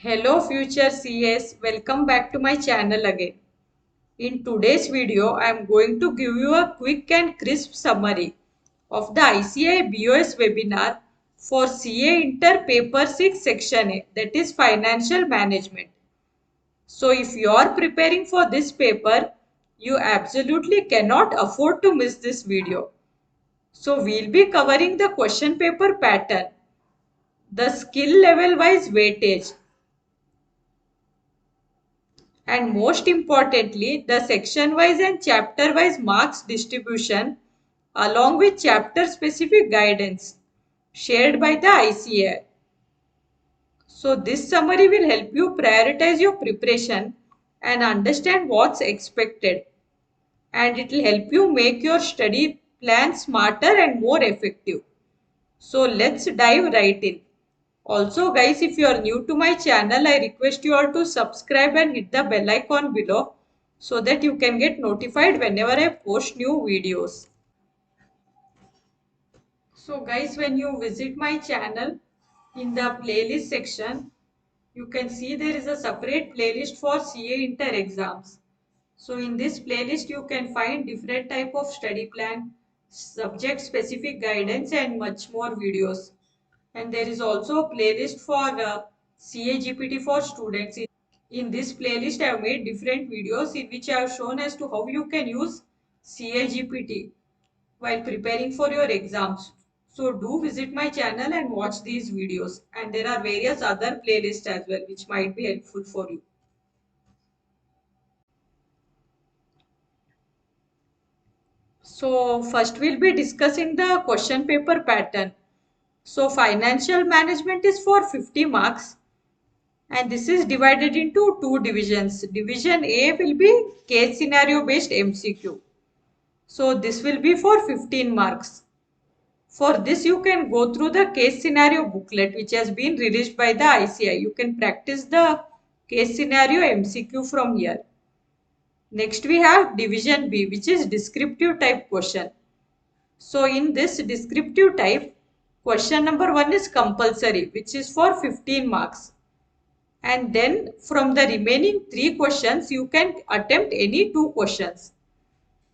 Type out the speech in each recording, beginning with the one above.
Hello future CS, welcome back to my channel again. In today's video, I am going to give you a quick and crisp summary of the ICAI BOS webinar for CA Inter Paper 6 Section A, that is Financial Management. So if you are preparing for this paper, you absolutely cannot afford to miss this video. So we'll be covering the question paper pattern, the skill level wise weightage, and most importantly, the section wise and chapter wise marks distribution along with chapter specific guidance shared by the ICAI. So this summary will help you prioritize your preparation and understand what's expected, and it will help you make your study plan smarter and more effective. So let's dive right in. Also guys, if you are new to my channel, I request you all to subscribe and hit the bell icon below so that you can get notified whenever I post new videos. So guys, when you visit my channel, in the playlist section, you can see there is a separate playlist for CA Inter exams. So in this playlist, you can find different type of study plan, subject specific guidance and much more videos. And there is also a playlist for CA GPT for students. In this playlist, I have made different videos in which I have shown as to how you can use CA GPT while preparing for your exams. So do visit my channel and watch these videos. And there are various other playlists as well which might be helpful for you. So first we'll be discussing the question paper pattern. So financial management is for 50 marks and this is divided into two divisions. Division A will be case scenario based MCQ. So this will be for 15 marks. For this you can go through the case scenario booklet which has been released by the ICAI. You can practice the case scenario MCQ from here. Next we have division B, which is descriptive type question. So in this descriptive type, question number 1 is compulsory, which is for 15 marks. And then from the remaining 3 questions, you can attempt any 2 questions.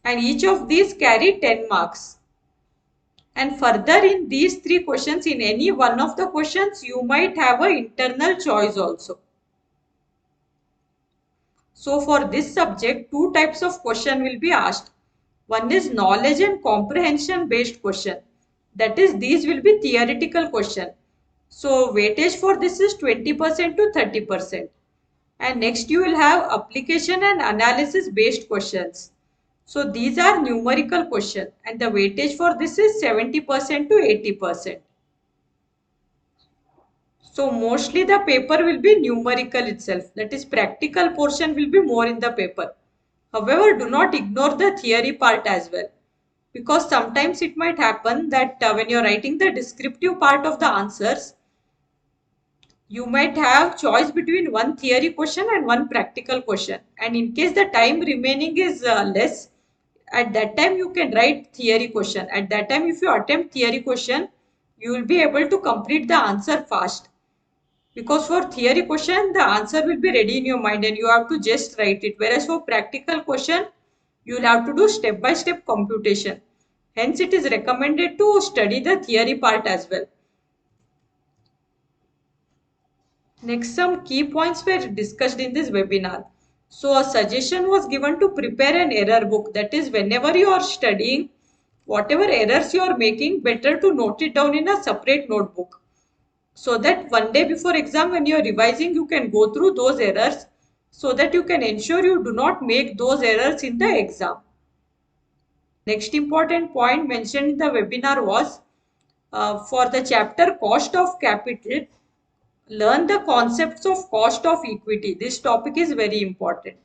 And each of these carry 10 marks. And further in these 3 questions, in any one of the questions, you might have an internal choice also. So for this subject, 2 types of question will be asked. One is knowledge and comprehension based question. That is, these will be theoretical question. So weightage for this is 20% to 30%. And next you will have application and analysis based questions. So these are numerical question and the weightage for this is 70% to 80%. So mostly the paper will be numerical itself. That is, practical portion will be more in the paper. However, do not ignore the theory part as well. Because sometimes it might happen that when you are writing the descriptive part of the answers, you might have choice between one theory question and one practical question. And in case the time remaining is less, at that time you can write theory question. At that time, if you attempt theory question, you will be able to complete the answer fast. Because for theory question, the answer will be ready in your mind and you have to just write it. Whereas for practical question, you will have to do step-by-step computation. Hence, it is recommended to study the theory part as well. Next, some key points were discussed in this webinar. So, a suggestion was given to prepare an error book. That is, whenever you are studying, whatever errors you are making, better to note it down in a separate notebook. So that one day before exam when you are revising, you can go through those errors so that you can ensure you do not make those errors in the exam. Next important point mentioned in the webinar was for the chapter cost of capital, learn the concepts of cost of equity. This topic is very important.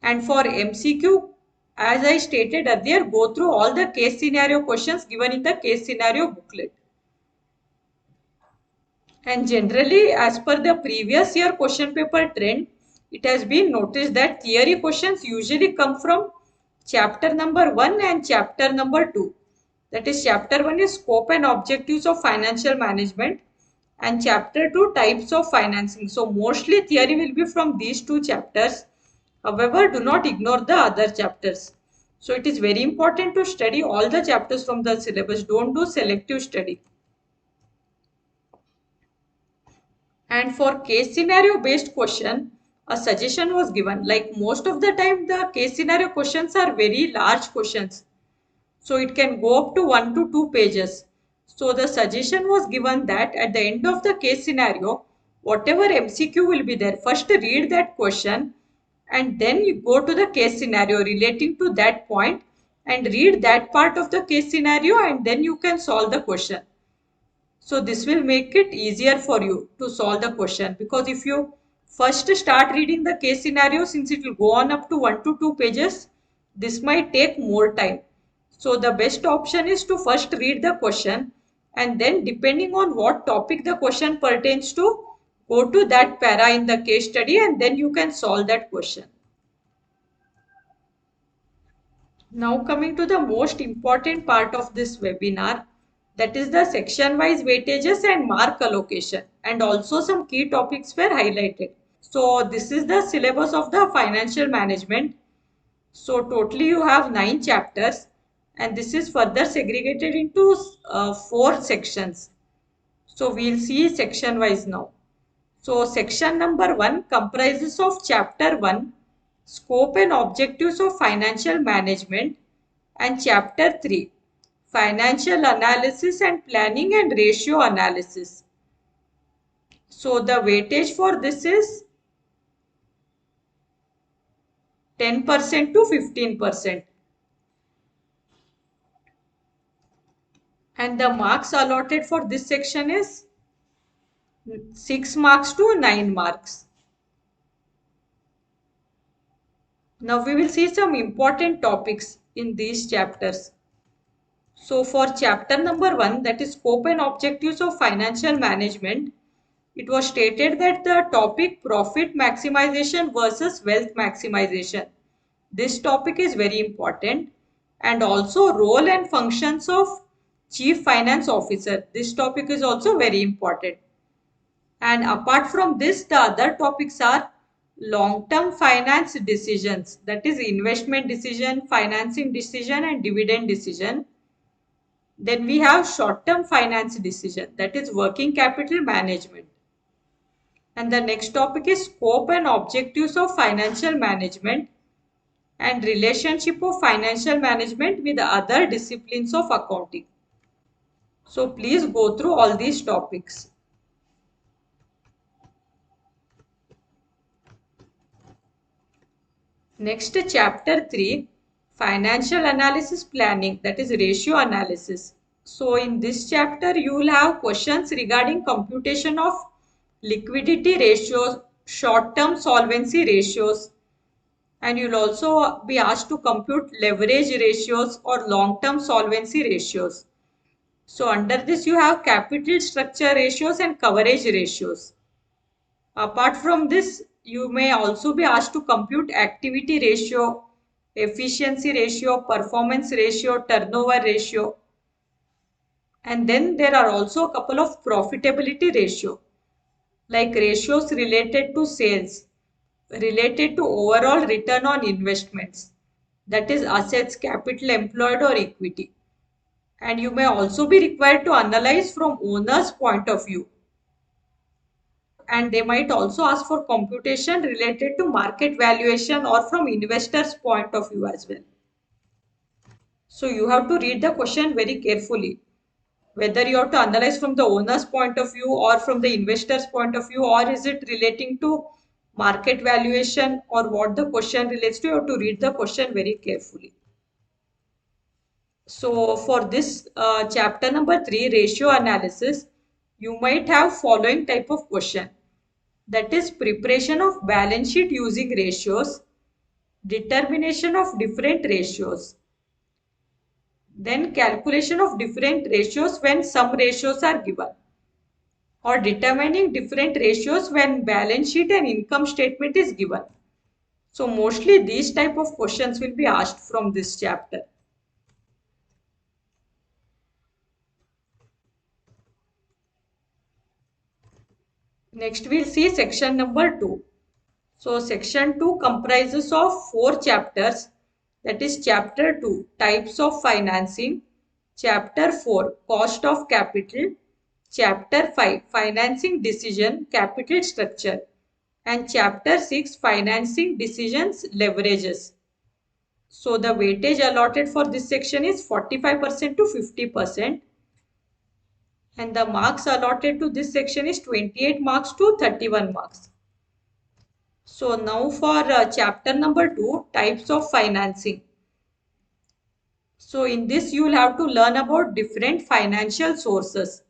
And for MCQ, as I stated earlier, go through all the case scenario questions given in the case scenario booklet. And generally, as per the previous year question paper trend, it has been noticed that theory questions usually come from chapter number 1 and chapter number 2. That is, chapter 1 is scope and objectives of financial management and chapter 2 types of financing. So mostly theory will be from these two chapters. However, do not ignore the other chapters. So it is very important to study all the chapters from the syllabus. Don't do selective study. And for case scenario based question, a suggestion was given. Like most of the time, the case scenario questions are very large questions. So it can go up to 1 to 2 pages. So the suggestion was given that at the end of the case scenario, whatever MCQ will be there, first read that question and then you go to the case scenario relating to that point and read that part of the case scenario and then you can solve the question. So this will make it easier for you to solve the question, because if you first start reading the case scenario, since it will go on up to 1 to 2 pages, this might take more time. So the best option is to first read the question and then depending on what topic the question pertains to, go to that para in the case study and then you can solve that question. Now coming to the most important part of this webinar, that is the section wise weightages and mark allocation, and also some key topics were highlighted. So this is the syllabus of the financial management. So totally you have 9 chapters and this is further segregated into 4 sections. So we'll see section wise now. So section number 1 comprises of chapter 1, scope and objectives of financial management, and chapter 3, financial analysis and planning and ratio analysis. So the weightage for this is 10% to 15%. And the marks allotted for this section is 6 marks to 9 marks. Now we will see some important topics in these chapters. So for chapter number 1, that is scope and objectives of financial management, it was stated that the topic profit maximization versus wealth maximization. This topic is very important, and also role and functions of chief finance officer. This topic is also very important. And apart from this, the other topics are long-term finance decisions, that is investment decision, financing decision and dividend decision. Then we have short-term finance decision, that is working capital management. And the next topic is scope and objectives of financial management and relationship of financial management with other disciplines of accounting. So please go through all these topics. Next, chapter 3, financial analysis planning, that is ratio analysis. So in this chapter, you will have questions regarding computation of liquidity ratios, short-term solvency ratios, and you'll also be asked to compute leverage ratios or long-term solvency ratios. So under this, you have capital structure ratios and coverage ratios. Apart from this, you may also be asked to compute activity ratio, efficiency ratio, performance ratio, turnover ratio. And then there are also a couple of profitability ratio, like ratios related to sales, related to overall return on investments, that is assets, capital employed or equity. And you may also be required to analyze from owner's point of view. And they might also ask for computation related to market valuation or from investor's point of view as well. So you have to read the question very carefully, whether you have to analyze from the owner's point of view or from the investor's point of view, or is it relating to market valuation, or what the question relates to. You have to read the question very carefully. So for this chapter number 3, ratio analysis, you might have following type of question. That is preparation of balance sheet using ratios, determination of different ratios, then calculation of different ratios when some ratios are given, or determining different ratios when balance sheet and income statement is given. So mostly these type of questions will be asked from this chapter. Next we'll see section number 2. So section 2 comprises of 4 chapters, that is chapter 2 types of financing, chapter 4 cost of capital, chapter 5 financing decision capital structure, and chapter 6 financing decisions leverages. So the weightage allotted for this section is 45% to 50%, and the marks allotted to this section is 28 marks to 31 marks. So now for chapter number 2, types of financing. So in this you will have to learn about different financial sources.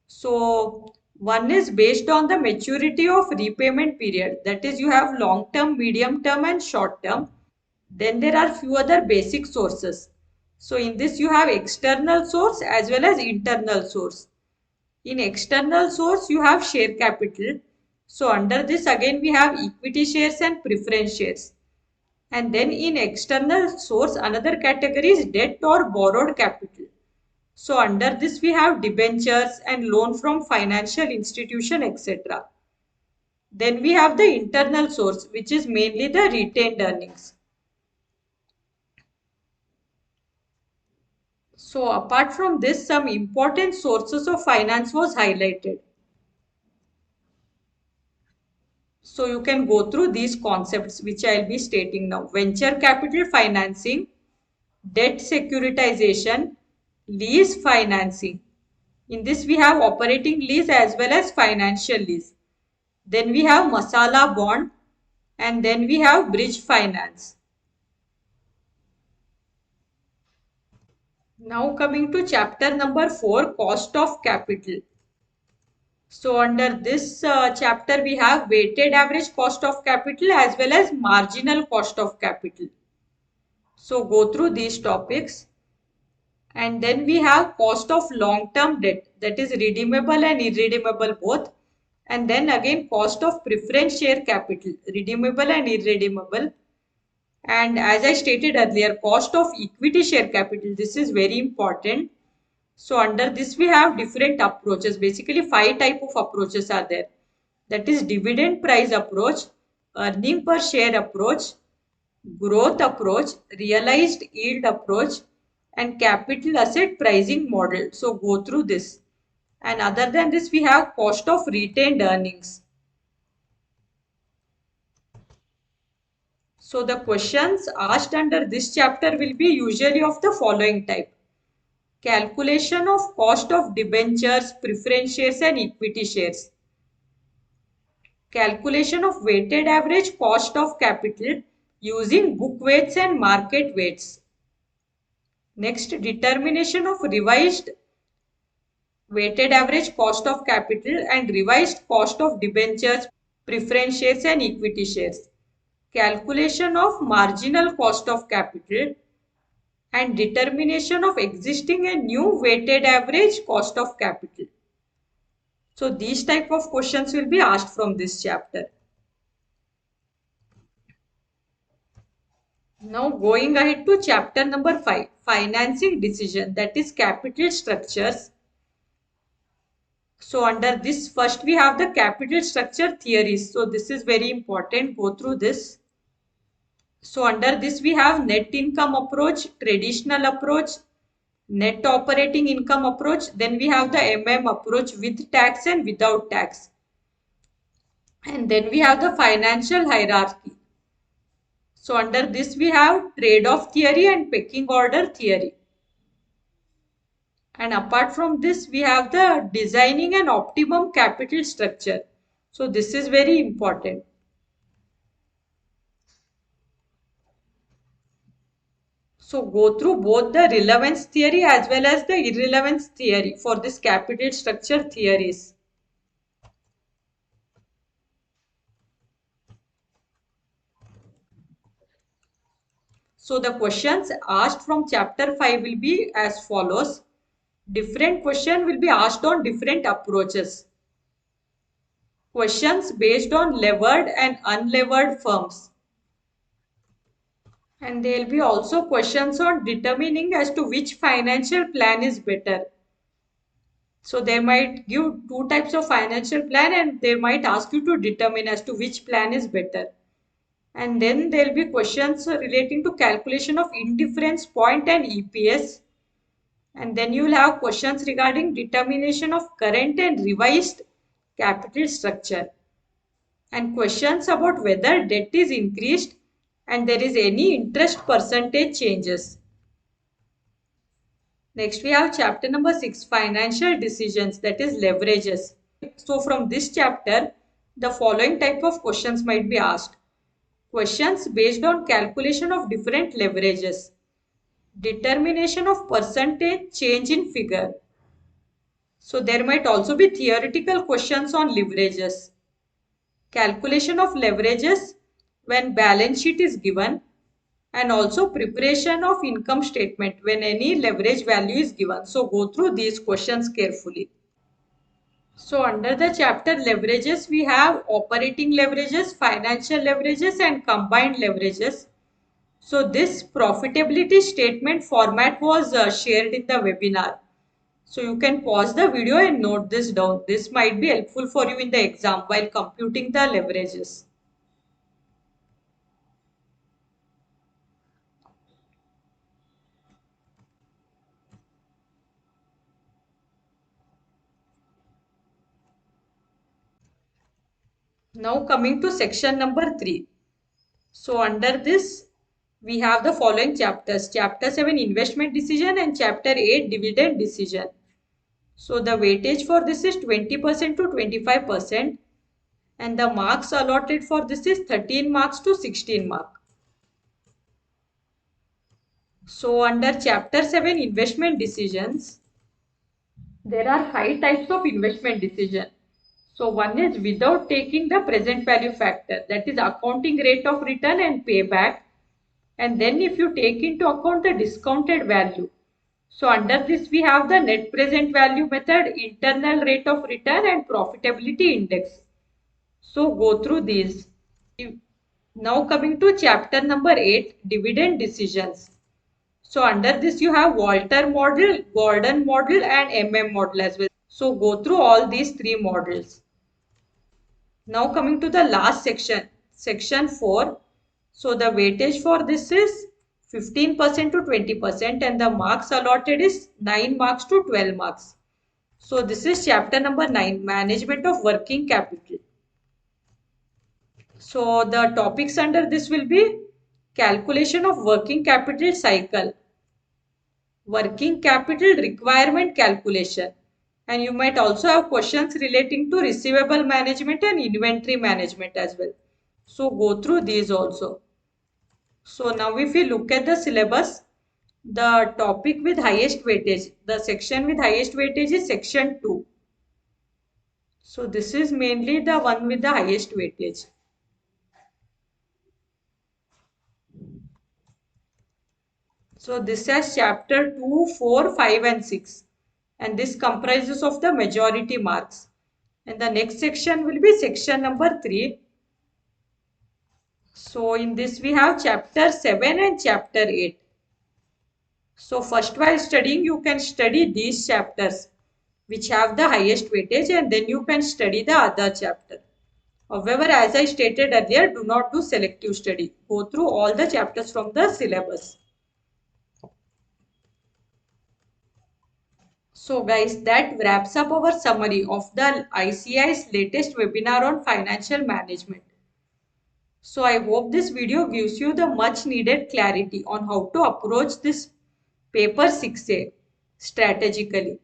So one is based on the maturity of repayment period. That is, you have long term, medium term and short term. Then there are few other basic sources. So in this you have external source as well as internal source. In external source you have share capital. So under this again we have equity shares and preference shares. And then in external source another category is debt or borrowed capital. So under this we have debentures and loan from financial institution, etc. Then we have the internal source, which is mainly the retained earnings. So apart from this, some important sources of finance was highlighted. So you can go through these concepts which I will be stating now. Venture capital financing, debt securitization, lease financing. In this we have operating lease as well as financial lease. Then we have masala bond, and then we have bridge finance. Now coming to chapter number 4, cost of capital. So under this chapter we have weighted average cost of capital as well as marginal cost of capital. So go through these topics. And then we have cost of long-term debt, that is redeemable and irredeemable both. And then again cost of preference share capital, redeemable and irredeemable. And as I stated earlier, cost of equity share capital, this is very important. So under this we have different approaches. Basically 5 type of approaches are there. That is dividend price approach, earning per share approach, growth approach, realized yield approach, and capital asset pricing model. So go through this. And other than this we have cost of retained earnings. So the questions asked under this chapter will be usually of the following type. Calculation of cost of debentures, preference shares and equity shares. Calculation of weighted average cost of capital using book weights and market weights. Next, determination of revised weighted average cost of capital and revised cost of debentures, preference shares and equity shares. Calculation of marginal cost of capital and determination of existing and new weighted average cost of capital. So these type of questions will be asked from this chapter. Now going ahead to chapter number 5, financing decision, that is capital structures. So under this first we have the capital structure theories. So this is very important, go through this. So under this we have net income approach, traditional approach, net operating income approach. Then we have the approach with tax and without tax. And then we have the financial hierarchy. So under this we have trade-off theory and pecking order theory. And apart from this we have the designing an optimum capital structure. So this is very important. So go through both the relevance theory as well as the irrelevance theory for this capital structure theories. So the questions asked from chapter 5 will be as follows. Different question will be asked on different approaches. Questions based on levered and unlevered firms. And there will be also questions on determining as to which financial plan is better. So they might give two types of financial plan and they might ask you to determine as to which plan is better. And then there will be questions relating to calculation of indifference point and EPS. And then you will have questions regarding determination of current and revised capital structure. And questions about whether debt is increased and there is any interest percentage changes. Next we have chapter number 6, financial decisions, that is leverages. So from this chapter, the following type of questions might be asked. Questions based on calculation of different leverages. Determination of percentage change in figure. So there might also be theoretical questions on leverages. Calculation of leverages when balance sheet is given, and also preparation of income statement when any leverage value is given. So go through these questions carefully. So under the chapter leverages, we have operating leverages, financial leverages and combined leverages. So this profitability statement format was shared in the webinar. So you can pause the video and note this down. This might be helpful for you in the exam while computing the leverages. Now coming to section number 3. So under this, we have the following chapters. Chapter 7 investment decision and chapter 8 dividend decision. So the weightage for this is 20% to 25% and the marks allotted for this is 13 marks to 16 marks. So under chapter 7 investment decisions, there are 5 types of investment decision. So one is without taking the present value factor, that is accounting rate of return and payback. And then if you take into account the discounted value. So under this we have the net present value method, internal rate of return and profitability index. So go through these. Now coming to chapter number 8, dividend decisions. So under this you have Walter model, Gordon model and MM model as well. So go through all these 3 models. Now coming to the last section, section 4. So the weightage for this is 15% to 20% and the marks allotted is 9 marks to 12 marks. So this is chapter number 9, management of working capital. So the topics under this will be calculation of working capital cycle, working capital requirement calculation, and you might also have questions relating to receivable management and inventory management as well. So go through these also. So now if we look at the syllabus, the topic with highest weightage, the section with highest weightage is section 2. So this is mainly the one with the highest weightage. So this has chapter 2, 4, 5 and 6. And this comprises of the majority marks. And the next section will be section number 3. So in this we have chapter 7 and chapter 8. So first while studying you can study these chapters which have the highest weightage and then you can study the other chapter. However, as I stated earlier, do not do selective study. Go through all the chapters from the syllabus. So guys, that wraps up our summary of the ICAI's latest webinar on financial management. So I hope this video gives you the much needed clarity on how to approach this paper 6A strategically.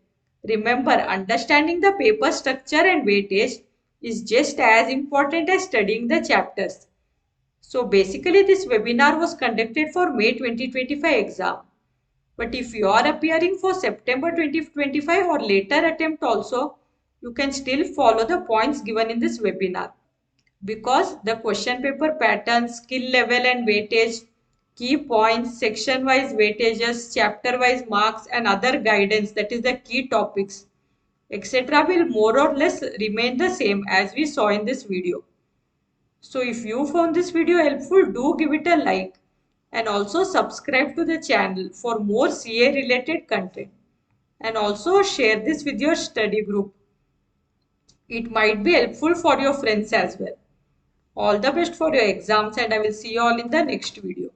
Remember, understanding the paper structure and weightage is just as important as studying the chapters. So basically this webinar was conducted for May 2025 exam. But if you are appearing for September 2025 or later attempt also, you can still follow the points given in this webinar. Because the question paper pattern, skill level and weightage, key points, section wise weightages, chapter wise marks and other guidance, that is the key topics, etc. will more or less remain the same as we saw in this video. So if you found this video helpful, do give it a like and also subscribe to the channel for more CA related content. and also share this with your study group. It might be helpful for your friends as well. All the best for your exams, and I will see you all in the next video.